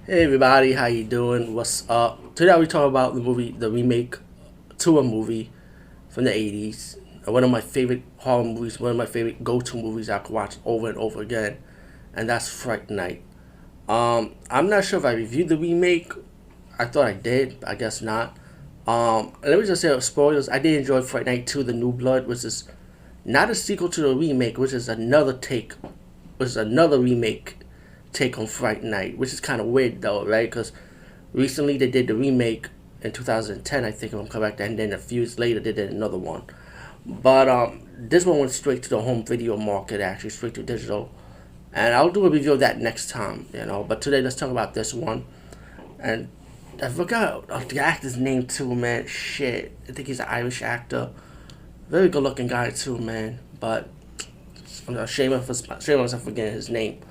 Hey everybody, how you doing? What's up? Today we talk about the movie, the remake to a movie from the 80s. One of my favorite horror movies, one of my favorite go-to movies I could watch over and over again, and that's Fright Night. I'm not sure if I reviewed the remake. I thought I did, but I guess not. Let me just say spoilers. I did enjoy Fright Night 2, The New Blood, which is not a sequel to the remake, which is another take, which is another remake take on Fright Night, which is kind of weird though, right? Because recently they did the remake in 2010, I think, if I'm correct, and then a few years later they did another one. But this one went straight to the home video market, actually straight to digital, and I'll do a review of that next time, you know. But today let's talk about this one, and I forgot the actor's name too, man. Shit, I think he's an Irish actor, very good looking guy too, man. But I'm ashamed of myself for forgetting his name.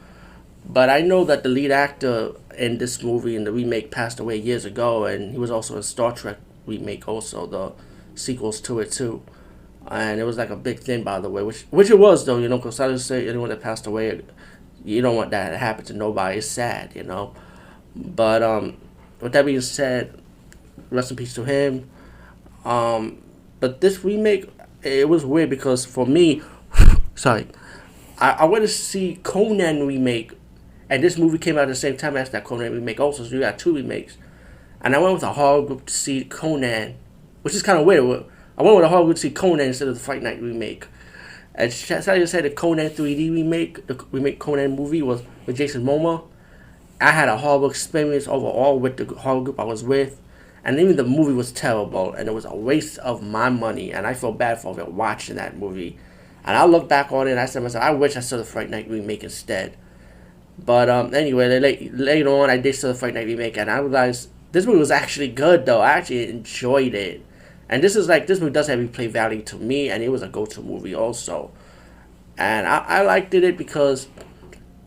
But I know that the lead actor in this movie in the remake passed away years ago, and he was also in Star Trek remake, also the sequels to it too. And it was like a big thing, by the way, which it was though, you know, because I just say anyone that passed away, you don't want that to happen to nobody. It's sad, you know. But with that being said, rest in peace to him. But this remake, it was weird because for me, sorry, I went to see Conan remake, and this movie came out at the same time as that Conan remake also, so you got two remakes. And I went with a horror group to see Conan, which is kind of weird. I went with a horror group to see Conan instead of the Fright Night remake. And Charley said the Conan 3D remake, the remake Conan movie was with Jason Momoa. I had a horrible experience overall with the horror group I was with. And even the movie was terrible, and it was a waste of my money, and I feel bad for watching that movie. And I look back on it and I said to myself, I wish I saw the Fright Night remake instead. But anyway, later on, I did see the Fright Night remake, and I realized this movie was actually good, though. I actually enjoyed it. And this movie does have replay value to me, and it was a go-to movie also. And I liked it because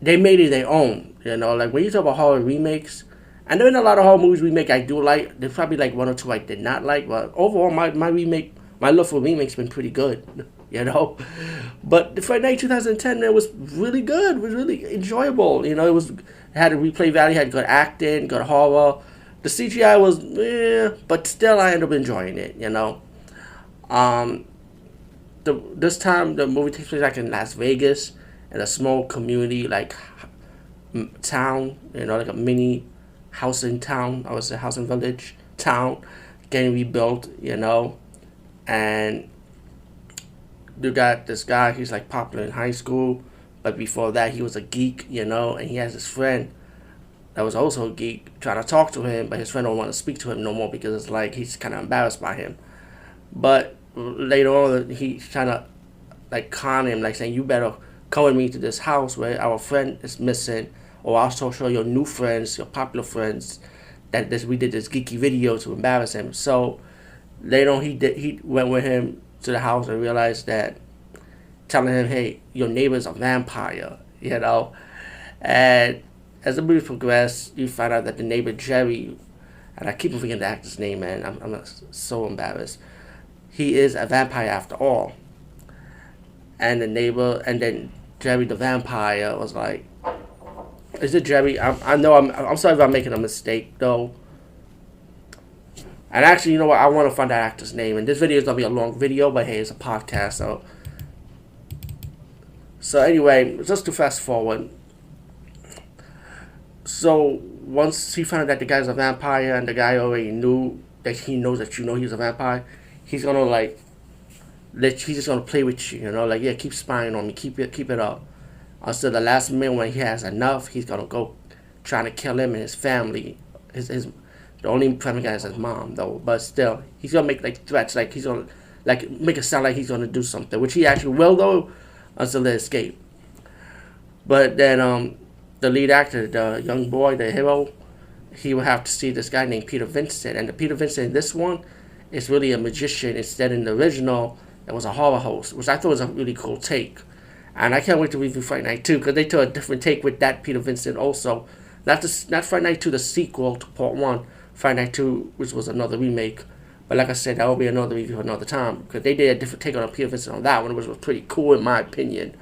they made it their own. You know, like when you talk about horror remakes, and there are a lot of horror movies remake I do like. There's probably like one or two I did not like, but overall, my love for remakes been pretty good. You know, but the Fright Night 2010, man, was really good. Was really enjoyable. You know, it had a replay value, had good acting, good horror. The CGI was, but still, I ended up enjoying it. You know, um, this time the movie takes place like in Las Vegas, in a small community like town. You know, like a mini housing town. I would say housing village town, getting rebuilt. You know, and you got this guy, he's like popular in high school, but before that he was a geek, you know, and he has this friend that was also a geek trying to talk to him, but his friend don't want to speak to him no more because it's like he's kind of embarrassed by him. But later on, he's trying to like con him, like saying, you better come with me to this house where our friend is missing, or I'll show your new friends, your popular friends, that we did this geeky video to embarrass him. So later on, he went with him to the house and realized that, telling him, hey, your neighbor's a vampire, you know. And as the movie progressed, you find out that the neighbor Jerry, and I keep forgetting the actor's name, man. I'm so embarrassed. He is a vampire after all. And the neighbor, and then Jerry the vampire was like, is it Jerry? I know I'm sorry if I'm making a mistake though. And actually, you know what? I want to find that actor's name. And this video is going to be a long video, but hey, it's a podcast. So anyway, just to fast forward. So once he found out that the guy's a vampire, and the guy already knew that he knows that you know he's a vampire, he's going to like, he's just going to play with you, you know? Like, yeah, keep spying on me. Keep it up. Until the last minute when he has enough, he's going to go trying to kill him and his family. The only family guy is his mom, though. But still, he's gonna make like threats, like he's gonna like make it sound like he's gonna do something, which he actually will, though, until they escape. But then the lead actor, the young boy, the hero, he will have to see this guy named Peter Vincent, and the Peter Vincent in this one is really a magician instead. In the original, it was a horror host, which I thought was a really cool take. And I can't wait to review Fright Night 2 because they took a different take with that Peter Vincent also. Not Fright Night 2, the sequel to Part 1. Fright Night 2, which was another remake. But like I said, that will be another review another time. Because they did a different take on Peter Vincent on that one, which was pretty cool in my opinion.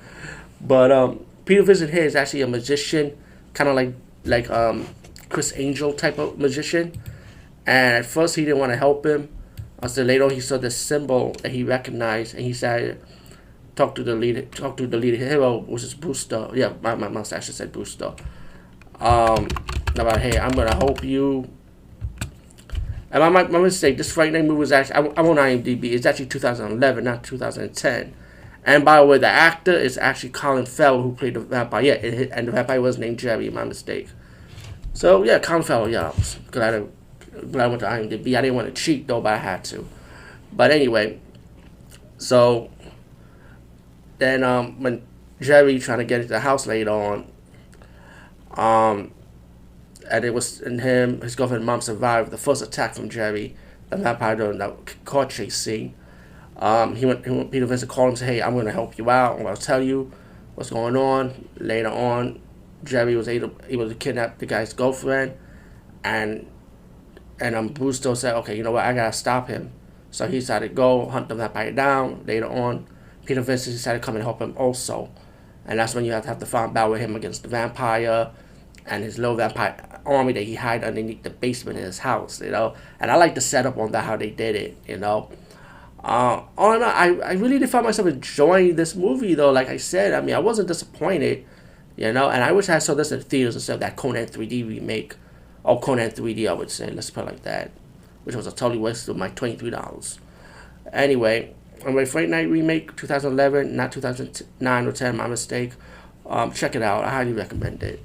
But Peter Vincent here is actually a magician. Kind of like Chris Angel type of magician. And at first he didn't want to help him. Until later on he saw this symbol that he recognized, and he said, talk to the lead hero, which is Brewster. Yeah, my mustache said Brewster. About, hey, I'm gonna help you. And my mistake, this Fright Night movie was actually, I'm on IMDb, it's actually 2011, not 2010. And by the way, the actor is actually Colin Farrell, who played the vampire. Yeah, and the vampire was named Jerry, my mistake. So, yeah, Colin Farrell, yeah, I was glad I went to IMDb. I didn't want to cheat, though, but I had to. But anyway, so then when Jerry trying to get into the house later on, and it was in him, his girlfriend and mom survived the first attack from Jerry, the vampire during the car chase scene. Peter Vincent called him and said, hey, I'm going to help you out. I'm going to tell you what's going on. Later on, Jerry was able to kidnap the guy's girlfriend, and Bruce still said, okay, you know what, I got to stop him. So he decided to go hunt the vampire down. Later on, Peter Vincent decided to come and help him also. And that's when you have to fight battle with him against the vampire and his little vampire army that he hid underneath the basement in his house, you know. And I like the setup on that, how they did it, you know. All in all, I really did find myself enjoying this movie, though. Like I said, I mean, I wasn't disappointed, you know. And I wish I saw this in theaters instead of that Conan 3D remake. Or Conan 3D, I would say. Let's put it like that. Which was a totally waste of my $23. Anyway, Fright Night Remake 2011, not 2009 or 10, my mistake. Check it out. I highly recommend it.